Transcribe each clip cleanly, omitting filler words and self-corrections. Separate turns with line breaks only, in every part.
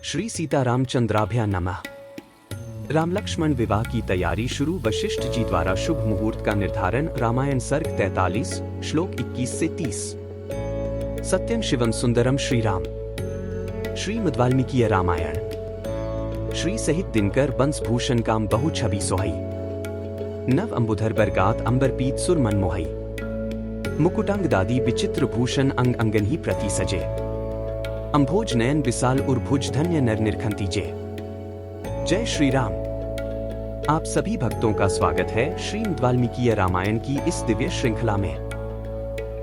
श्री सीतारामचंद्राभ्या नमः। राम लक्ष्मण विवाह की तैयारी शुरू। वशिष्ठ जी द्वारा शुभ मुहूर्त का निर्धारण। रामायण सर्ग 43 श्लोक 21 से 30। सत्यं शिवम सुंदरम श्री राम। श्रीमद् वाल्मीकीय रामायण। श्री सहित दिनकर बंसभूषण काम बहु छवि सोहई। नव अंबुधर बरगात अंबर पीत सुर मन मोहई। मुकुटांग दादी विचित्र भूषण अंग अंगन ही प्रति सजे। अंभोज नयन विशाल उर्भुज धन्य नर निरखंती जे। जय श्री राम। आप सभी भक्तों का स्वागत है श्रीमद् वाल्मीकीय रामायण की इस दिव्य श्रृंखला में।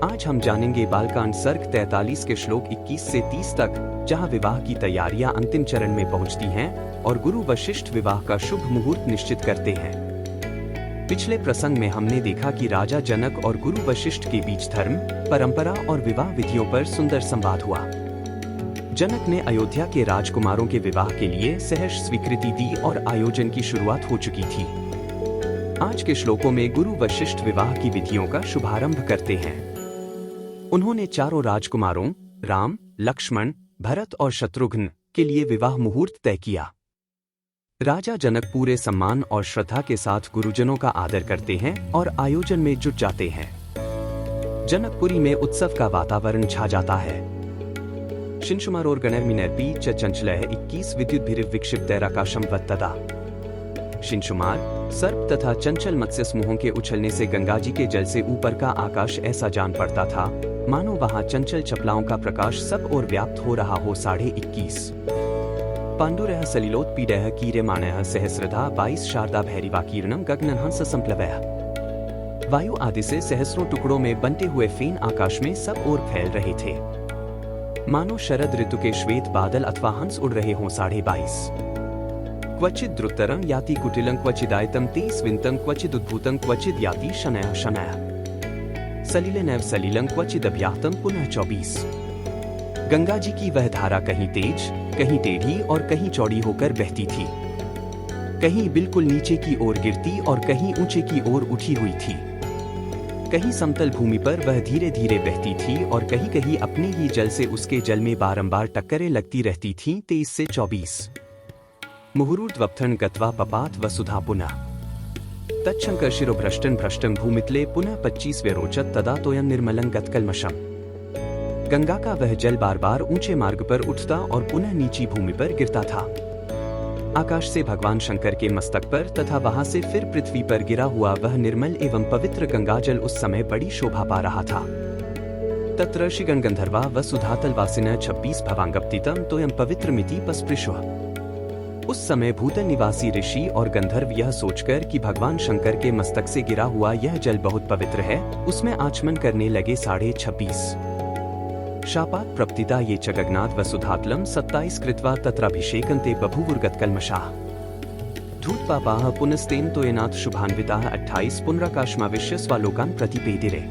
आज हम जानेंगे बालकांड सर्ग 43 के श्लोक 21 से 30 तक, जहां विवाह की तैयारियां अंतिम चरण में पहुंचती हैं और गुरु वशिष्ठ विवाह का शुभ मुहूर्त निश्चित करते हैं। पिछले प्रसंग में हमने देखा कि राजा जनक और गुरु वशिष्ठ के बीच धर्म, परंपरा और विवाह विधियों पर सुंदर संवाद हुआ। जनक ने अयोध्या के राजकुमारों के विवाह के लिए सहर्ष स्वीकृति दी और आयोजन की शुरुआत हो चुकी थी। आज के श्लोकों में गुरु वशिष्ठ विवाह की विधियों का शुभारंभ करते हैं। उन्होंने चारों राजकुमारों राम, लक्ष्मण, भरत और शत्रुघ्न के लिए विवाह मुहूर्त तय किया। राजा जनक पूरे सम्मान और श्रद्धा के साथ गुरुजनों का आदर करते हैं और आयोजन में जुट जाते हैं। जनकपुरी में उत्सव का वातावरण छा जाता है। शिंशुमार और गणर्मिनर्पी च चंचलः 21 विद्युद्भिरिव विक्षिप्तैराकाशम वत्तदा। शिंशुमार सर्प तथा चंचल मत्स्य समूहों के उछलने से गंगा जी के जल से ऊपर का आकाश ऐसा जान पड़ता था मानो वहां चंचल चपलाओं का प्रकाश सब ओर व्याप्त हो रहा हो। 21:30 पांडुरः सलिलोत्पीडः कीर्यमाणः सहस्रधा 22 शारदा भैरिवाकीर्णम गगनहंस संप्लवः। वायु आदि से सहस्रों टुकड़ों में बंटे हुए फेन आकाश में सब ओर फैल रहे थे मानो शरद ऋतु के श्वेत बादल अथवा हंस उड़ रहे हों। 22:30 क्वचिद द्रुतरं याति कुटिलं क्वचिदायतं ते स्विन्तं क्वचिदुद्भूतं क्वचिद याति शनयः शनयः सलिलेनैव सलिलं क्वचिदभ्याहतं पुनः। 24 गंगा जी की वह धारा कहीं तेज, कहीं टेढ़ी और कहीं चौड़ी होकर बहती थी। कहीं बिल्कुल नीचे की ओर गिरती और कहीं ऊंचे की ओर उठी हुई थी। कहीं समतल भूमि पर वह धीरे धीरे बहती थी और कहीं कहीं अपने ही जल से उसके जल में बारंबार टक्करें लगती रहती थीं। 23 से 24 मुहुरुर्ध्वप्थन गत्वा पपात वसुधा पुनः तच्छंकर शिरोभ्रष्टन भ्रष्टं भूमितले पुनः। 25 व्यरोचत तदा तोयं निर्मलं गतकल्मषम्। गंगा का वह जल बार बार ऊंचे मार्ग पर उठता और पुनः नीची भूमि पर गिरता था। आकाश से भगवान शंकर के मस्तक पर तथा वहां से फिर पृथ्वी पर गिरा हुआ वह निर्मल एवं पवित्र गंगाजल उस समय बड़ी शोभा पा रहा था। तत्र ऋषिगण गंधर्वा वसुधातलवासिनः 26 भवांगप्तितं तोयं पवित्रमिति पस्पृशुः। उस समय भूतल निवासी ऋषि और गंधर्व यह सोचकर कि भगवान शंकर के मस्तक से गिरा हुआ यह जल बहुत पवित्र है, उसमें आचमन करने लगे। 26:30 शापात प्रप्तिता ये च गगनाद वसुधातलम 27 कृत्वा तत्राभिषेकन्ते बभूवुर्गतकल्मषाः। धूतपापाः पुनस्तेन तोयेनाथ शुभान्विताः। 28 पुनराकाशमाविश्य स्वालोकान् प्रतिपेदिरे।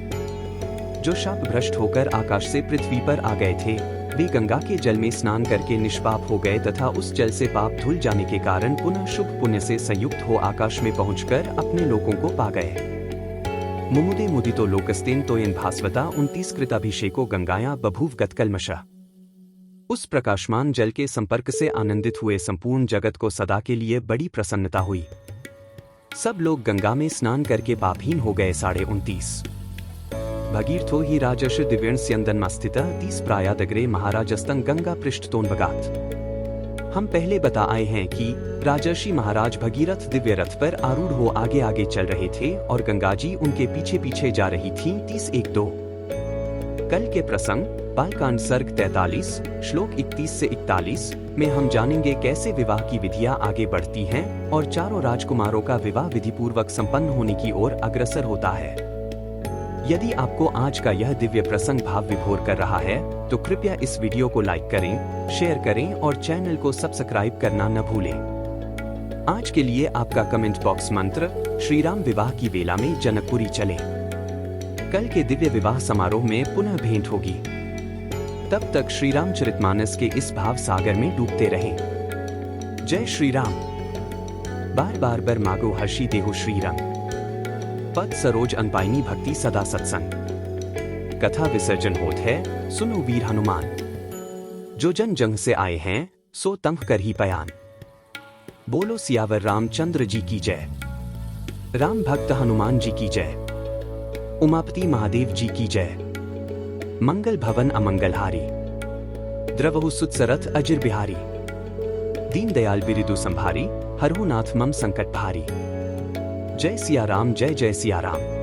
जो शाप भ्रष्ट होकर आकाश से पृथ्वी पर आ गए थे वे गंगा के जल में स्नान करके निष्पाप हो गए तथा उस जल से पाप धुल जाने के कारण पुनः शुभ पुण्य से संयुक्त हो आकाश में पहुंचकर अपने लोकों को पा गए। मुमुदे मुदितो लोकस्तेन तोयेन भास्वता 29 कृताभिषेको गंगाया बभूव गतकल्मषः। उस प्रकाशमान जल के संपर्क से आनंदित हुए संपूर्ण जगत को सदा के लिए बड़ी प्रसन्नता हुई। सब लोग गंगा में स्नान करके पापहीन हो गए। 29 भगीरथो ही राजर्षि दिव्यंस्यंदन्मास्थितः 30 प्रायादग्रे महाराजस्तं गंगा पृष्ठतोन्वगात्। हम पहले बता आए हैं कि राजर्षि महाराज भगीरथ दिव्य रथ पर आरूढ़ हो आगे आगे चल रहे थे और गंगा जी उनके पीछे पीछे जा रही थीं। 30:1-2 कल के प्रसंग बालकांड सर्ग 43 श्लोक 31 से 41 में हम जानेंगे कैसे विवाह की विधियां आगे बढ़ती हैं और चारों राजकुमारों का विवाह विधिपूर्वक संपन्न होने की ओर अग्रसर होता है। यदि आपको आज का यह दिव्य प्रसंग भाव विभोर कर रहा है तो कृपया इस वीडियो को लाइक करें, शेयर करें और चैनल को सब्सक्राइब करना न भूलें। आज के लिए आपका कमेंट बॉक्स मंत्र श्री राम विवाह की बेला में जनकपुरी चले। कल के दिव्य विवाह समारोह में पुनः भेंट होगी। तब तक श्री रामचरितमानस के इस भाव सागर में डूबते रहें। जय श्री राम। बार बार बर मागो हर्षी देहु श्री रंग। पद सरोज अनपाइनी भक्ति सदा सत्संग। कथा विसर्जन होत है सुनो वीर हनुमान। जो जन जंग से आए हैं सो तंग कर ही पयान। बोलो सियावर रामचंद्र जी की जय। राम भक्त हनुमान जी की जय। उमापति महादेव जी की जय। मंगल भवन अमंगलहारी। द्रवहु सुतसरथ अजिर बिहारी। दीन दयाल बिरिदु संभारी। हरहु नाथ मम संकट भारी। जय सिया राम जय जय सिया राम।